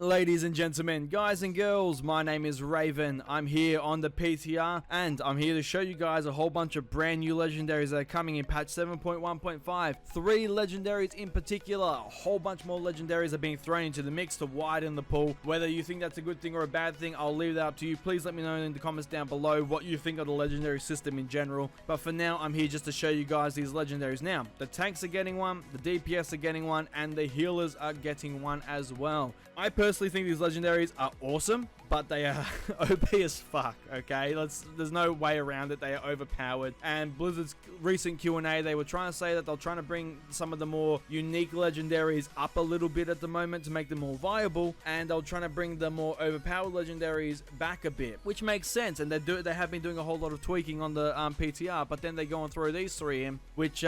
Ladies and gentlemen, guys and girls, my name is Raven. I'm here on the PTR and I'm here to show you guys a whole bunch of brand new legendaries that are coming in patch 7.1.5. 3 legendaries in particular. A whole bunch more legendaries are being thrown into the mix to widen the pool. Whether you think that's a good thing or a bad thing, I'll leave that up to you. Please let me know in the comments down below what you think of the legendary system in general. But for now, I'm here just to show you guys these legendaries. Now, the tanks are getting one, the DPS are getting one, and the healers are getting one as well. I personally think these legendaries are awesome, but they are OP as fuck, okay? There's no way around it. They are overpowered. And Blizzard's recent Q&A, they were trying to say that they're trying to bring some of the more unique legendaries up a little bit at the moment to make them more viable, and they're trying to bring the more overpowered legendaries back a bit, which makes sense. And they have been doing a whole lot of tweaking on the PTR, but then they go and throw these 3 in, which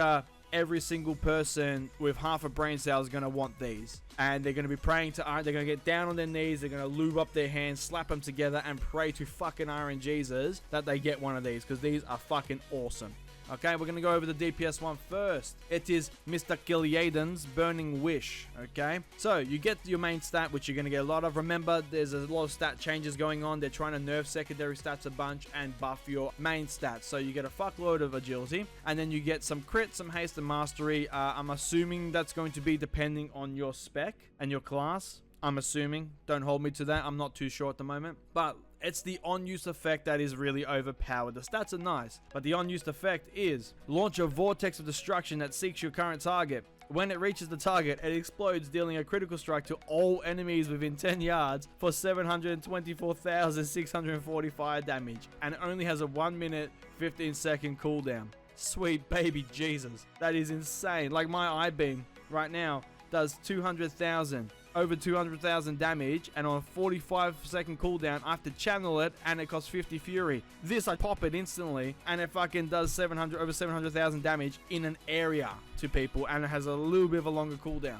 every single person with half a brain cell is going to want these. And they're going to be praying to Iron. They're going to get down on their knees. They're going to lube up their hands, slap them together, and pray to fucking Iron Jesus that they get one of these, because these are fucking awesome. Okay, we're going to go over the DPS one first. It is Mr. Kil'jaeden's Burning Wish, okay? So, you get your main stat, which you're going to get a lot of. Remember, there's a lot of stat changes going on. They're trying to nerf secondary stats a bunch and buff your main stats. So, you get a fuckload of agility, and then you get some crit, some haste, and mastery. I'm assuming that's going to be depending on your spec and your class. I'm assuming. Don't hold me to that. I'm not too sure at the moment. But it's the on-use effect that is really overpowered. The stats are nice, but the on-use effect is launch a vortex of destruction that seeks your current target. When it reaches the target, it explodes, dealing a critical strike to all enemies within 10 yards for 724,645 damage, and it only has a 1 minute 15 second cooldown. Sweet baby Jesus. That is insane. Like my I-beam right now does 200,000. Over 200,000 damage, and on a 45-second cooldown, I have to channel it, and it costs 50 fury. This, I pop it instantly, and it fucking does over 700,000 damage in an area to people, and it has a little bit of a longer cooldown.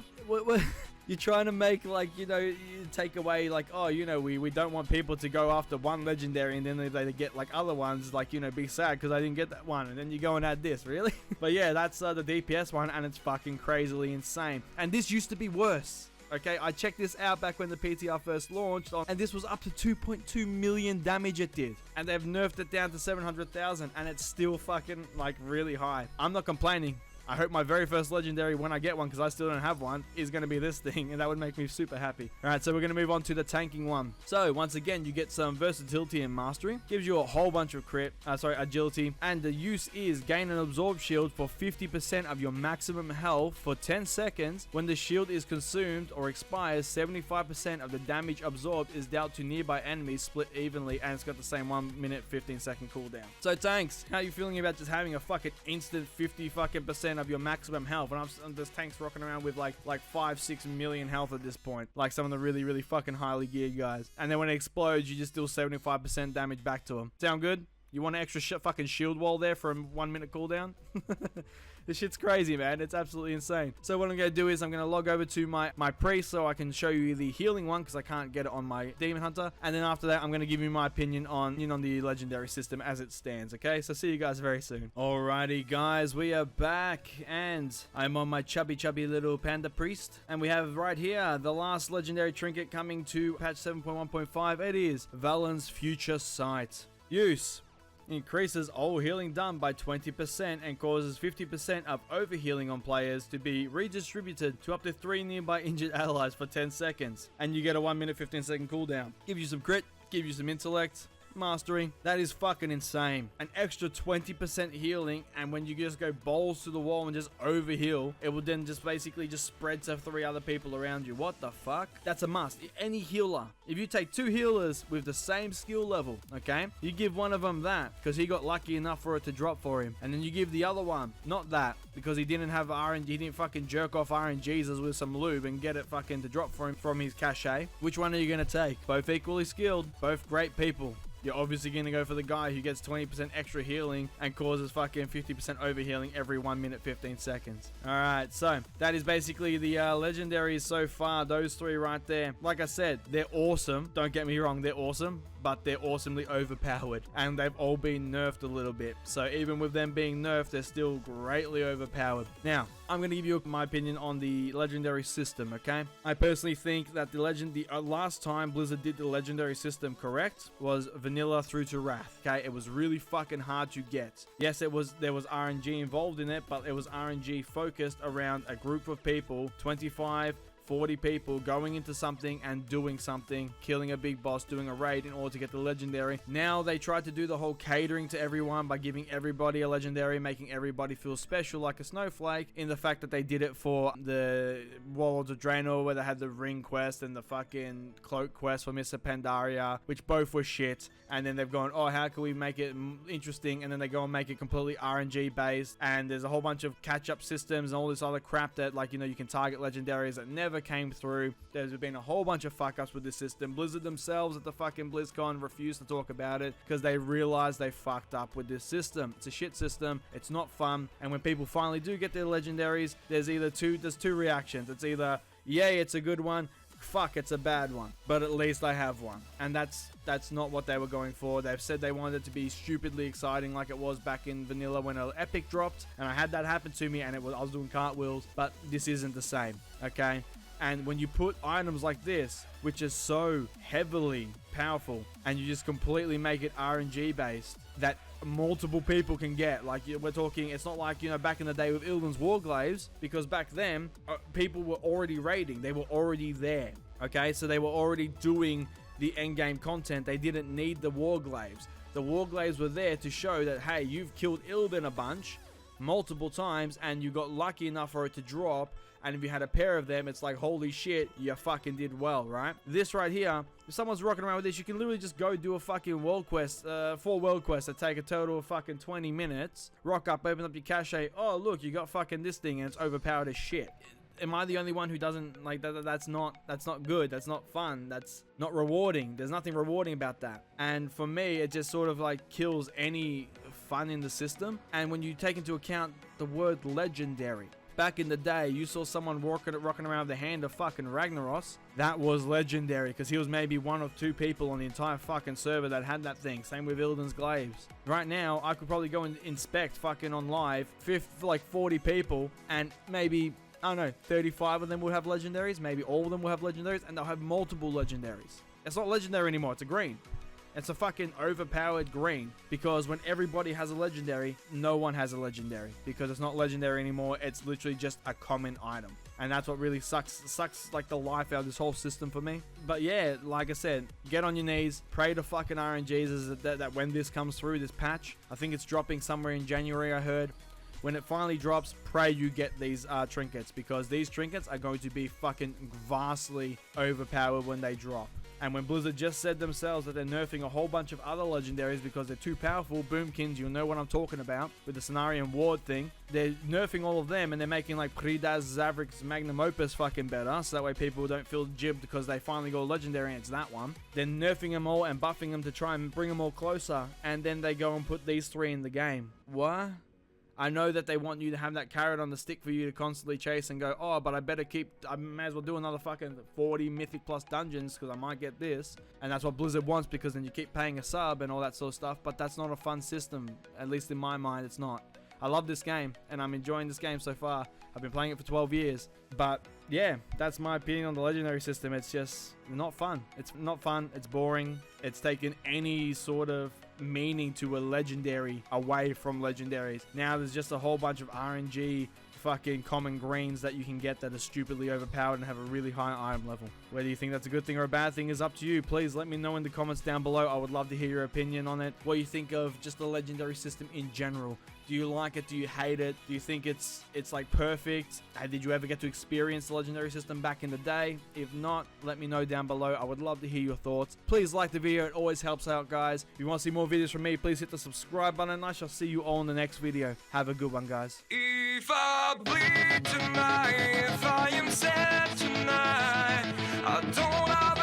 You're trying to make, like, you know, you take away, like, oh, you know, we don't want people to go after one legendary and then they get, like, other ones, like, you know, be sad because I didn't get that one, and then you go and add this, really? But yeah, that's the DPS one, and it's fucking crazily insane. And this used to be worse. Okay, I checked this out back when the PTR first launched, and this was up to 2.2 million damage it did. And they've nerfed it down to 700,000, and it's still fucking, like, really high. I'm not complaining. I hope my very first legendary, when I get one, because I still don't have one, is going to be this thing, and that would make me super happy. Alright, so we're going to move on to the tanking one. So, once again, you get some versatility and mastery. Gives you a whole bunch of agility. And the use is gain an absorb shield for 50% of your maximum health for 10 seconds. When the shield is consumed or expires, 75% of the damage absorbed is dealt to nearby enemies split evenly, and it's got the same 1 minute 15 second cooldown. So, tanks, how are you feeling about just having a fucking instant 50% of your maximum health? And there's tanks rocking around with like 5-6 million health at this point, like some of the really fucking highly geared guys, and then when it explodes you just deal 75% damage back to them. Sound good? You want an extra fucking shield wall there for a 1 minute cooldown? This shit's crazy, man. It's absolutely insane. So what I'm going to do is I'm going to log over to my priest so I can show you the healing one, because I can't get it on my demon hunter. And then after that, I'm going to give you my opinion on the legendary system as it stands, okay? So see you guys very soon. Alrighty, guys. We are back, and I'm on my chubby little panda priest. And we have right here the last legendary trinket coming to patch 7.1.5. It is Valen's Future Sight. Use increases all healing done by 20% and causes 50% of overhealing on players to be redistributed to up to 3 nearby injured allies for 10 seconds. And you get a 1 minute 15 second cooldown. Give you some crit, give you some intellect, mastery. That is fucking insane. An extra 20% healing, and when you just go balls to the wall and just overheal, it will then just basically just spread to 3 other people around you. What the fuck? That's a must. Any healer, if you take 2 healers with the same skill level, okay, you give one of them that because he got lucky enough for it to drop for him, and then you give the other one not that because he didn't have RNG, he didn't fucking jerk off Iron Jesus with some lube and get it fucking to drop for him from his cachet. Which one are you gonna take? Both equally skilled, both great people. You're obviously going to go for the guy who gets 20% extra healing and causes fucking 50% overhealing every 1 minute 15 seconds. Alright, so that is basically the legendaries so far. Those 3 right there. Like I said, they're awesome. Don't get me wrong, they're awesome. but they're awesomely overpowered, and they've all been nerfed a little bit. So even with them being nerfed, they're still greatly overpowered. Now, I'm going to give you my opinion on the legendary system, okay? I personally think that the last time Blizzard did the legendary system correct was vanilla through to wrath, okay? It was really fucking hard to get. Yes, there was RNG involved in it, but it was RNG focused around a group of people, 25, 40 people going into something and doing something, killing a big boss, doing a raid in order to get the legendary. Now they tried to do the whole catering to everyone by giving everybody a legendary, making everybody feel special like a snowflake, in the fact that they did it for the Warlords of Draenor, where they had the ring quest and the fucking cloak quest for Mr. Pandaria, which both were shit. And then they've gone, oh, how can we make it interesting? And then they go and make it completely RNG based, and there's a whole bunch of catch-up systems and all this other crap that, like, you know, you can target legendaries that never came through. There's been a whole bunch of fuck-ups with this system. Blizzard themselves at the fucking BlizzCon refused to talk about it because they realized they fucked up with this system. It's a shit system. It's not fun. And when people finally do get their legendaries, there's two reactions. It's either, yay, it's a good one, fuck, it's a bad one, but at least I have one. And that's not what they were going for. They've said they wanted it to be stupidly exciting like it was back in vanilla when an epic dropped, and I had that happen to me, and I was doing cartwheels, but this isn't the same, okay? And when you put items like this, which is so heavily powerful, and you just completely make it RNG based, that multiple people can get, like, we're talking, it's not like, you know, back in the day with Illidan's Warglaives, because back then people were already raiding, they were already there, okay? So they were already doing the endgame content. They didn't need the Warglaives. The Warglaives were there to show that, hey, you've killed Illidan a bunch multiple times and you got lucky enough for it to drop, and if you had a pair of them, it's like, holy shit, you fucking did well, right? This right here, if someone's rocking around with this, you can literally just go do a fucking world quest, 4 world quests that take a total of fucking 20 minutes, rock up, open up your cache, oh look, you got fucking this thing and it's overpowered as shit. Am I the only one who doesn't like that? That's not good. That's not fun. That's not rewarding. There's nothing rewarding about that. And for me, it just sort of like kills any fun in the system. And when you take into account the word legendary, back in the day, you saw someone rocking around with the hand of fucking Ragnaros. That was legendary because he was maybe one of 2 people on the entire fucking server that had that thing. Same with Illidan's Glaives. Right now, I could probably go and inspect fucking on live, like 40 people, and maybe, I don't know, 35 of them will have legendaries. Maybe all of them will have legendaries, and they'll have multiple legendaries. It's not legendary anymore. It's a green. It's a fucking overpowered green, because when everybody has a legendary, no one has a legendary, because it's not legendary anymore. It's literally just a common item, and that's what really sucks like the life out of this whole system for me. But yeah, like I said, get on your knees, pray to fucking RNGs that when this comes through, this patch, I think it's dropping somewhere in January, I heard. When it finally drops, pray you get these trinkets, because these trinkets are going to be fucking vastly overpowered when they drop. And when Blizzard just said themselves that they're nerfing a whole bunch of other legendaries because they're too powerful, Boomkins, you'll know what I'm talking about, with the Cenarian Ward thing. They're nerfing all of them, and they're making like Pridaz, Zavrik's Magnum Opus fucking better, so that way people don't feel jibbed because they finally got a legendary and it's that one. They're nerfing them all and buffing them to try and bring them all closer, and then they go and put these 3 in the game. What? I know that they want you to have that carrot on the stick for you to constantly chase and go, oh, but I may as well do another fucking 40 mythic plus dungeons because I might get this. And that's what Blizzard wants, because then you keep paying a sub and all that sort of stuff. But that's not a fun system. At least in my mind, it's not. I love this game and I'm enjoying this game so far. I've been playing it for 12 years. But yeah, that's my opinion on the legendary system. It's just not fun. It's not fun. It's boring. It's taken any sort of meaning to a legendary away from legendaries. Now there's just a whole bunch of RNG fucking common greens that you can get that are stupidly overpowered and have a really high item level. Whether you think that's a good thing or a bad thing is up to you. Please let me know in the comments down below. I would love to hear your opinion on it. What you think of just the legendary system in general. Do you like it? Do you hate it? Do you think it's like perfect? Did you ever get to experience the legendary system back in the day? If not, let me know down below. I would love to hear your thoughts. Please like the video. It always helps out, guys. If you want to see more videos from me, please hit the subscribe button, and I shall see you all in the next video. Have a good one, guys. If I bleed tonight, if I am sad tonight, I don't have